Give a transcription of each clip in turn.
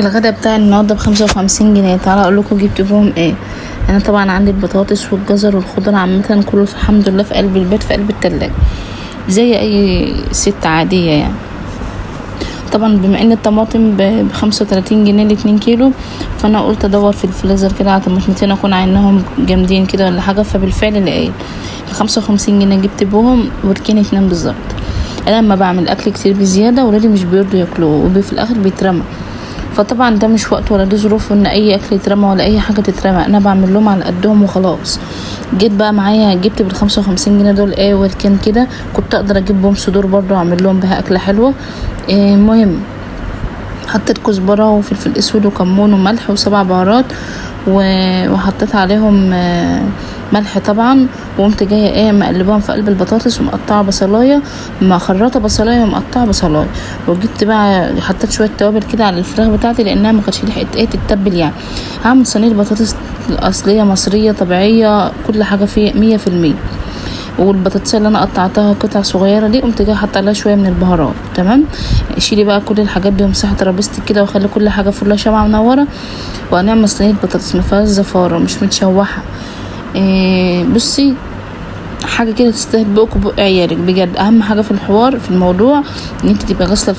الغدا بتاع النهارده ب55 جنيه. تعالى اقول لكم جبت بهم ايه. انا طبعا عندي البطاطس والجزر والخضر عامه كله الحمد لله في قلب البيت في قلب التلاجة زي اي ست عاديه يعني. طبعا بما ان الطماطم ب35 جنيه ل2 كيلو، فانا قلت ادور في الفريزر كده على طماطمتين اكون عينهم جامدين كده ولا حاجه. فبالفعل لقيت 55 جنيه جبت بهم وركين 2 بالظبط. انا لما بعمل اكل كتير بزياده ولادي مش بيرضوا ياكلوه وفي الاخر بيترمى، فطبعا ده مش وقت ولا ده ظروف ان اي اكل يترمى ولا اي حاجه تترمى. انا بعمل لهم على قدهم وخلاص. جيت بقى معايا جبت بال55 جنيه دول ايه وركان كده، كنت اقدر اجيب بهم صدور برضو اعمل لهم بها اكله حلوه. المهم حطيت كزبره وفلفل اسود وكمون وملح و7 بهارات وحطيت عليهم ملح طبعا. وقمت جايه ايه مقلباهم في قلب البطاطس ومقطعه بصلايه، مخرطه بصلايه ومقطعه بصلايه. وجبت بقى حطيت شويه توابل كده على الفراخ بتاعتي لانها ما كانتش لحقت ايه تتبل يعني. هعمل صينيه بطاطس اصليه مصريه طبيعيه كل حاجه فيه 100%. والبطاطس اللي انا قطعتها قطع صغيره دي قمت جايه حاطه عليها شويه من البهارات. تمام. شيلي بقى كل الحاجات دي ومسحي ترابيزتك كده وخلي كل حاجه فلها شمعه منوره. وهنعمل صينيه بطاطس ما فيهاش زفاره مش متشوحه. بصي حاجه كده تستاهل بقك وبق عيالك بجد. اهم حاجه في الحوار في الموضوع ان انت تبقى غاسله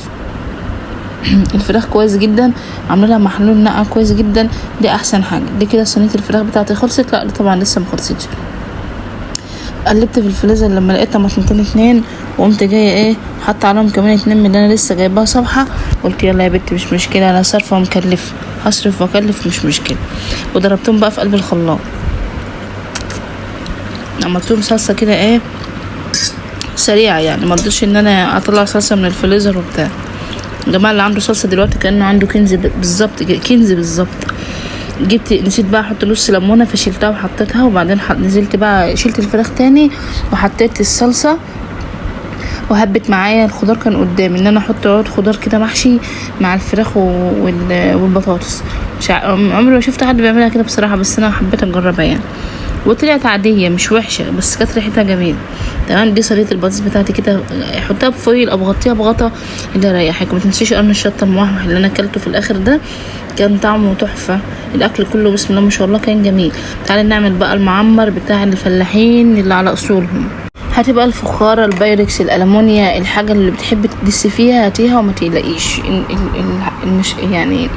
الفراخ كويس جدا، عامله لها محلول نقع كويس جدا. دي احسن حاجه. دي كده صينيه الفراخ بتاعتي خلصت. لا طبعا لسه ما خلصتش. قلبت في الفريزر لما لقيت طماطمتين 2 وقمت جايه ايه حاطه عليهم كمان 2 من اللي انا لسه جايباها صبحه. قلت يلا يا بنتي مش مشكله، انا صارفه ومكلفه هصرف واكلف مش مشكله. وضربتهم بقى في قلب الخلاط، عملتهم صلصه كده ايه سريعه يعني. ما رضيتش ان انا اطلع صلصه من الفريزر وبتاع. الجماعه اللي عنده صلصه دلوقتي كانه عنده كنز بالظبط، كنز بالظبط. جبت نسيت بقى احط نص ليمونه فشيلتها وحطيتها. وبعدين نزلت بقى شلت الفراخ تاني وحطيت الصلصه وهبت معايا الخضار. كان قدامي ان انا احط عود خضار كده محشي مع الفراخ والبطاطس. عمري ما شفت حد بيعملها كده بصراحه، بس انا حبيت اجربها يعني. وطلعت عاديه مش وحشه بس كانت ريحتها جميله. تمام. دي صينيه البطاطس بتاعتي كده، احطها بفويل او بغطيها بغطا اللي يريحك. ما تنسيش قرن الشطه الموحوح اللي انا اكلته في الاخر ده كان طعمه تحفه. الاكل كله بسم الله ما شاء الله كان جميل. تعالي نعمل بقى المعمر بتاع الفلاحين اللي على اصولهم. هتبقى الفخاره البايركس الالمونيا الحاجه اللي بتحب تدسي فيها هاتيها وما تقلقيش يعني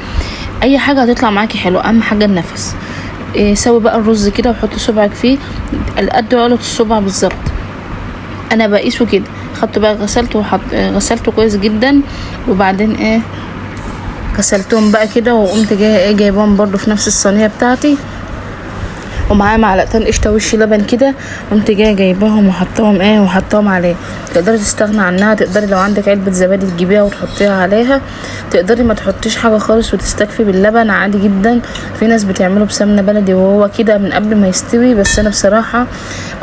اي حاجه هتطلع معاكي حلو. اهم حاجه النفس. سوي بقى الرز كده وحطي صبعك فيه قد عقله الصبع بالظبط. انا بقيسه كده. خدته بقى غسلته كويس جدا. وبعدين غسلتهم بقى كده وقمت جايبهم برضو في نفس الصينيه بتاعتي ومعاه معلقتين قشطه وش لبن كده. قمت جايباهم وحطاهم عليه. تقدري تستغنى عنها، تقدري لو عندك علبه زبادي تجيبيها وتحطيها عليها، تقدري ما تحطيش حاجه خالص وتستكفي باللبن عادي جدا. في ناس بتعمله بسمنه بلدي وهو كده من قبل ما يستوي، بس انا بصراحه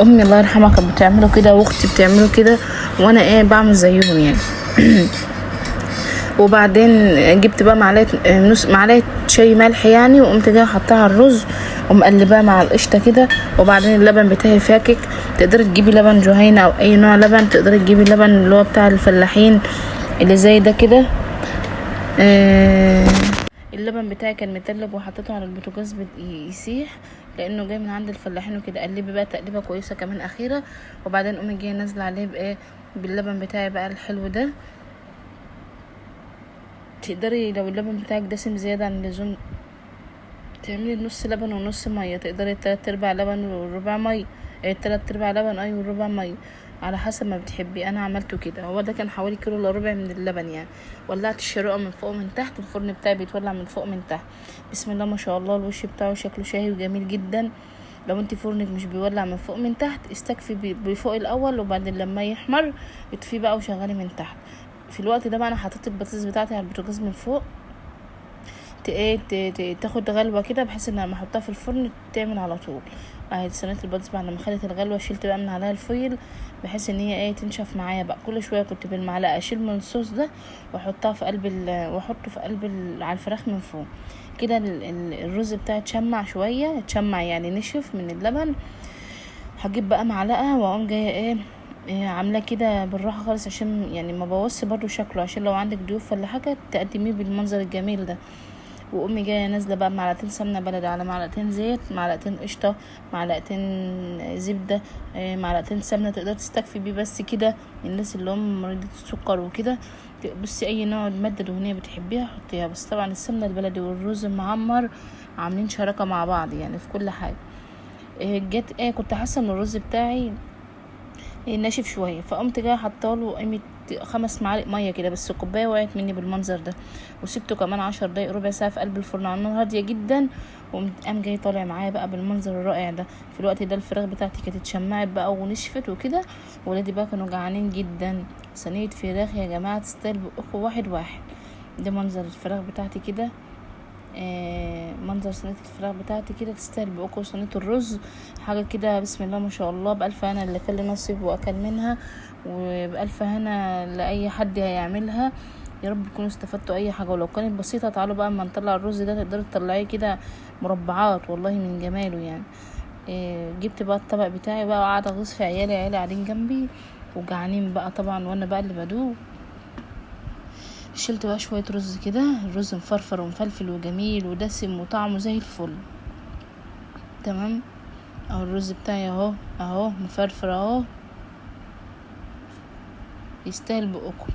امي الله يرحمها كانت بتعمله كده واختي بتعمله كده وانا بعمل زيهم يعني. وبعدين جبت بقى نص معلقه شاي ملح يعني، وقمت جايه حطاها على الرز ومقلباه مع القشطه كده. وبعدين اللبن بتاعي فاكك. تقدري تجيبي لبن جهينه او اي نوع لبن، تقدري تجيبي لبن اللي هو بتاع الفلاحين اللي زي ده كده. اللبن بتاعي كان متقلب وحطيته على البوتاجاز يسيح لانه جاي من عند الفلاحين وكده. قلبي بقى تقليبه كويسه كمان اخيره. وبعدين قومي جايه نازله عليه باللبن بتاعي بقى الحلو ده. تقدري لو اللبن بتاعك دسم زياده عن اللزوم تعملي نص لبن ونص ميه. تقدري 3/4 لبن وربع ميه، 3/4 لبن وربع ميه على حسب ما بتحبي. انا عملته كده. هو ده كان حوالي كيلو الا ربع من اللبن يعني. ولعت الشروقه من فوق ومن تحت. الفرن بتاعي بيتولع من فوق ومن تحت. بسم الله ما شاء الله. الوش بتاعه شكله شاهي وجميل جدا. لو انت فرنك مش بيولع من فوق من تحت استكفي بفوق الاول، وبعدين لما يحمر اطفيه بقى وشغلي من تحت. في الوقت ده بقى انا حطيت البطاطس بتاعتي على البوتاجاز من فوق تاخد غلوه كده بحيث ان لما احطها في الفرن تعمل على طول. صينيه البطاطس بعد ما خدت الغلوه شلت بقى من عليها الفويل بحيث ان هي تنشف معايا بقى. كل شويه كنت بالمعلقه اشيل من الصوص ده واحطها في قلب واحطه في قلب على الفراخ من فوق كده. الرز بتاعي اتشمع شويه، اتشمع يعني نشف من اللبن. هجيب بقى معلقه واقوم جايه عامله كده بالراحه خالص عشان يعني ما بوظش برضو شكله، عشان لو عندك ضيوف ولا حاجه تقدميه بالمنظر الجميل ده. وامي جايه نازله بقى معلقتين سمنه بلدي على معلقتين زيت، معلقتين قشطه، معلقتين زبده، معلقتين سمنه تقدر تستكفي بيه بس كده. الناس اللي هم مريضة السكر وكده، بصي اي نوع ماده دهنيه بتحبيها حطيها، بس طبعا السمنه البلدي والرز المعمر عاملين شراكه مع بعض يعني في كل حاجه. جت كنت حاسه ان الرز بتاعي ناشف شويه، فقمت جايه حطاله قيمه 5 معالق ميه كده، بس الكوبايه وقعت مني بالمنظر ده، وسبته كمان 10 دقايق ربع ساعه في قلب الفرن على نار هاديه جدا، وقام جاي طالع معايا بقى بالمنظر الرائع ده. في الوقت ده الفراخ بتاعتي كانت اتشمعت بقى ونشفت وكده، ولادي بقى كانوا جعانين جدا. صينيه فراخ يا جماعه تستاهل بقكم واحد واحد. ده منظر الفراخ بتاعتي كده، منظر صينيه الفراخ بتاعتي كده تستاهل بقكم. صينيه الرز حاجه كده بسم الله ما شاء الله، بألف هنا اللي كان نصيب واكل منها، وبألف هنا لاي حد هيعملها. يا رب تكونوا استفدتوا اي حاجه، ولو كانت بسيطه تعالوا بقى اما نطلع الرز ده تقدروا تطلعيه كده مربعات والله من جماله يعني. جبت بقى الطبق بتاعي بقى وقاعده اغص في عيالي قاعدين جنبي وجعانين بقى طبعا، وانا بقى اللي بدوق. شلت بقى شويه رز كده، الرز مفرفر ومفلفل وجميل ودسم وطعمه زي الفل. تمام، اهو الرز بتاعي اهو مفرفر اهو، يستاهل بقكم.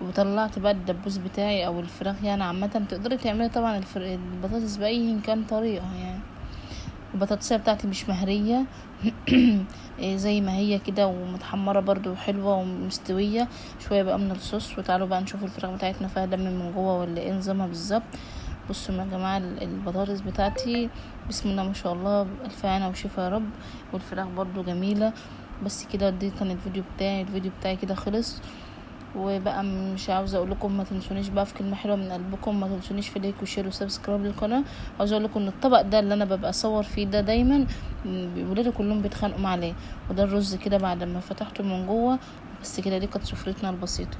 وطلعت بقى الدبوس بتاعي او الفراخ يعني عامه، تقدري تعملي طبعا البطاطس باي كان طريقه يعني. البطاطسيه بتاعتي مش مهريه زي ما هي كده ومتحمره برضو حلوه ومستويه شويه بقى من الصوص. وتعالوا بقى نشوف الفراخ بتاعتنا فيها دم من جوه ولا ايه نظامها بالظبط. بصوا يا جماعه البطاطس بتاعتي بسم الله ما شاء الله بألف هنا وشفا يا رب، والفراخ برضو جميله. بس كده دي كان الفيديو بتاعي كده خلص. وبقى مش عاوزه اقول لكم ما تنسونيش بقى في كلمه حلوه من قلبكم، ما تنسونيش في لايك وشير وسبسكرايب للقناه. عاوزه اقول لكم ان الطبق ده اللي انا ببقى اصور فيه ده دايما ولادي كلهم بيتخانقوا عليه. وده الرز كده بعد ما فتحته من جوه. بس كده دي كانت سفرتنا البسيطه.